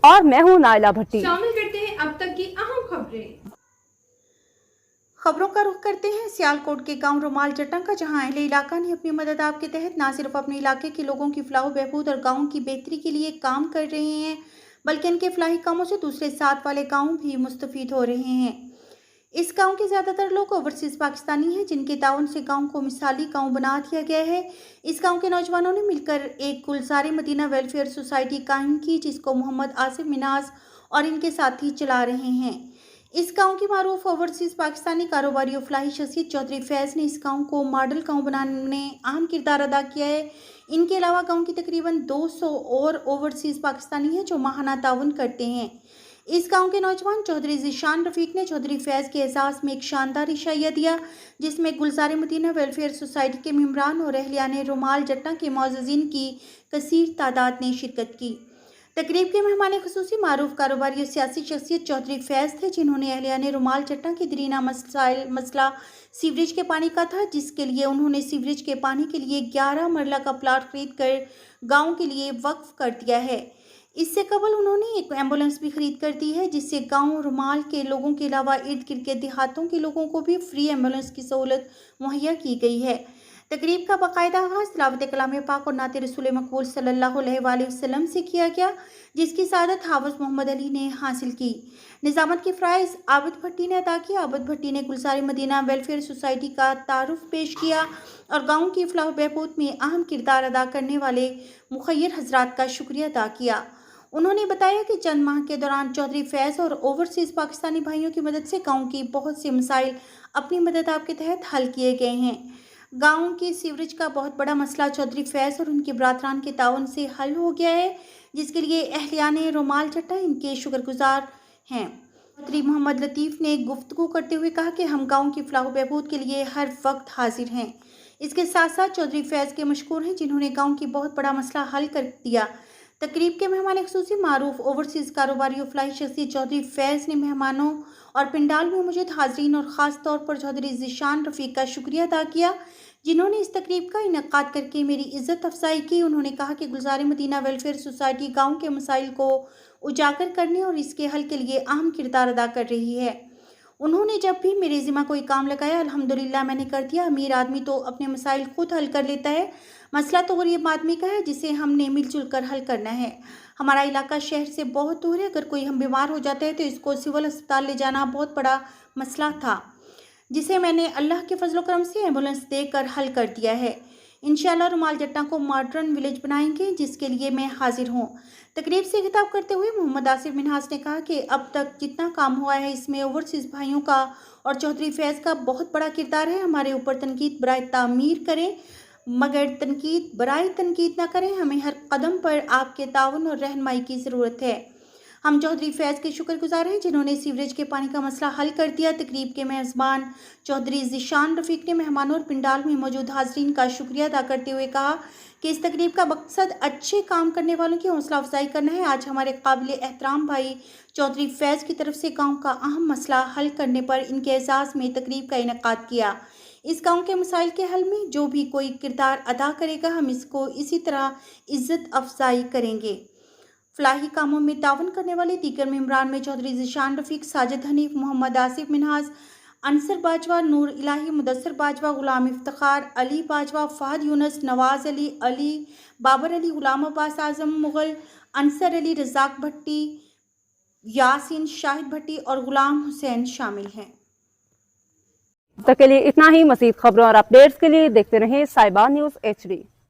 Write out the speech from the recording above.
और मैं हूं नाइला भट्टी। शामिल करते हैं अब तक की अहम खबरों का रुख करते हैं सियालकोट के गांव रुमाल जट्टा का, जहां अहले इलाका ने अपनी मदद आप के तहत न सिर्फ अपने इलाके के लोगों की फलाह बहबूद और गांव की बेहतरी के लिए काम कर रहे हैं, बल्कि इनके फलाही कामों से दूसरे साथ वाले गांव भी मुस्तफीद हो रहे हैं। इस गांव के ज़्यादातर लोग ओवरसीज़ पाकिस्तानी हैं, जिनके ताउन से गांव को मिसाली गांव बना दिया गया है। इस गांव के नौजवानों ने मिलकर एक गुलजार मदीना वेलफेयर सोसाइटी कायम की, जिसको मोहम्मद आसिफ मिन्हाज और इनके साथी चला रहे हैं। इस गांव की मारूफ ओवरसीज़ पाकिस्तानी कारोबारी और फलाही शख्सियत चौधरी फैज़ ने इस गांव को मॉडल गांव बनाने में अहम किरदार अदा किया है। इनके अलावा गांव की तकरीबन 200 और ओवरसीज़ पाकिस्तानी हैं जो माहाना ताउन करते हैं। इस गांव के नौजवान चौधरी ज़ीशान रफ़ीक ने चौधरी फैज़ के एजाज़ में एक शानदार इशाइया दिया, जिसमें गुलजार मदीना वेलफेयर सोसाइटी के मेम्बरान और अहलियाने रुमाल जट्टा के मुअज़्ज़िज़ीन की कसीर तादाद ने शिरकत की। तकरीब के मेहमान ख़ुसूसी मारूफ कारोबारी और सियासी शख्सियत चौधरी फैज़ थे, जिन्होंने अहलियाने रुमाल जट्टा के दरीना मसला सीवरेज के पानी का था, जिसके लिए उन्होंने सीवरेज के पानी के लिए 11 मरला का प्लाट खरीद कर गाँव के लिए वक्फ कर दिया है। इससे कबल उन्होंने एक एम्बुलेंस भी खरीद कर दी है, जिससे गांव रुमाल के लोगों के अलावा इर्द गिर्द के देहातों के लोगों को भी फ्री एम्बुलेंस की सहूलत मुहैया की गई है। तकरीब का बाकायदा आगाज़ तिलावत कलाम पाक और नात रसूल मकबूल सल्लल्लाहु अलैहि वसल्लम से किया गया, जिसकी सादत हाफ़िज़ मोहम्मद अली ने हासिल की। निज़ामत की फ़राइज़ आबिद भट्टी ने अदा किया। आबिद भट्टी ने गुलजार मदीना वेलफेयर सोसाइटी का तारुफ पेश किया और गाँव की फलाह बहबूद में अहम किरदार अदा करने वाले मुखय्यर हज़रात का शुक्रिया अदा किया। उन्होंने बताया कि चंद माह के दौरान चौधरी फैज़ और ओवरसीज़ पाकिस्तानी भाइयों की मदद से गांव की बहुत से मसाइल अपनी मदद आपके तहत हल किए गए हैं। गांव की सीवरेज का बहुत बड़ा मसला चौधरी फैज़ और उनके बरादरान के ताउन से हल हो गया है, जिसके लिए अहलियाने रुमाल जट्टा इनके शुक्रगुजार हैं। चौधरी मोहम्मद लतीफ़ ने गुफ्तगू करते हुए कहा कि हम गाँव की फलाह बहबूद के लिए हर वक्त हाजिर हैं। इसके साथ साथ चौधरी फैज़ के मशकूर हैं, जिन्होंने गाँव की बहुत बड़ा मसला हल कर दिया। तकरीब के मेहमान ख़ुसूसी मारूफ ओवरसीज़ कारोबारी और फलाही शख्सियत चौधरी फैज़ ने मेहमानों और पिंडाल में मौजूद हाज़रीन और ख़ास तौर पर चौधरी ज़ीशान रफ़ीक का शुक्रिया अदा किया, जिन्होंने इस तकरीब का इनेकाद करके मेरी इज़्ज़त अफजाई की। उन्होंने कहा कि गुलजार मदीना वेलफेयर सोसाइटी गाँव के मसाइल को उजागर करने और इसके हल के लिए अहम किरदार अदा कर रही है। उन्होंने जब भी मेरे ज़िम्मा कोई काम लगाया, अल्हम्दुलिल्लाह मैंने कर दिया। अमीर आदमी तो अपने मसाइल खुद हल कर लेता है, मसला तो गरीब आदमी का है, जिसे हमने मिलजुल कर हल करना है। हमारा इलाका शहर से बहुत दूर है, अगर कोई हम बीमार हो जाता है तो इसको सिविल अस्पताल ले जाना बहुत बड़ा मसला था, जिसे मैंने अल्लाह के फजल करम से एम्बुलेंस देकर हल कर दिया है। इंशाअल्लाह रुमाल जट्टा को मॉडर्न विलेज बनाएंगे, जिसके लिए मैं हाजिर हूँ। तकरीब से खिताब करते हुए मोहम्मद आसिफ मिन्हाज ने कहा कि अब तक जितना काम हुआ है, इसमें ओवरसीज़ भाइयों का और चौधरी फैज़ का बहुत बड़ा किरदार है। हमारे ऊपर तनकीद बराए तामीर करें, मगर तनकीद बराए तनकीद ना करें। हमें हर कदम पर आपके ताउन और रहनुमाई की ज़रूरत है। हम चौधरी फैज़ के शुक्रगुजार हैं, जिन्होंने सीवरेज के पानी का मसला हल कर दिया। तकरीब के मेज़बान चौधरी ज़ीशान रफ़ीक ने मेहमानों और पिंडाल में मौजूद हाज़रीन का शुक्रिया अदा करते हुए कहा कि इस तकरीब का मकसद अच्छे काम करने वालों की हौसला अफजाई करना है। आज हमारे काबिल एहतराम भाई चौधरी फैज़ की तरफ से गाँव का अहम मसला हल करने पर इनके एजाज़ में तकरीब का इनेकाद किया। इस गाँव के मसाइल के हल में जो भी कोई किरदार अदा करेगा, हम इसको इसी तरह इज़्ज़त अफजाई करेंगे। फलाही कामों में तावन करने वाले दीगर मेम्बरान में चौधरी ज़ीशान रफ़ीक, साजिद हनीफ, मोहम्मद आसिफ मिन्हाज, अंसर बाजवा, नूर इलाही, मुदस्सर बाजवा, गुलाम इफ्तिखार, अली बाजवा, फ़हद यूनुस, नवाज़ अली, बाबर अली, गुलाम अब्बास आज़म मुग़ल, अंसर अली, रज़ाक भट्टी, यासीन, शाहिद भट्टी और गुलाम हुसैन शामिल हैं। तक के लिए इतना ही। मज़ीद खबरों और अपडेट्स के लिए देखते रहें साहिबा न्यूज़ HD।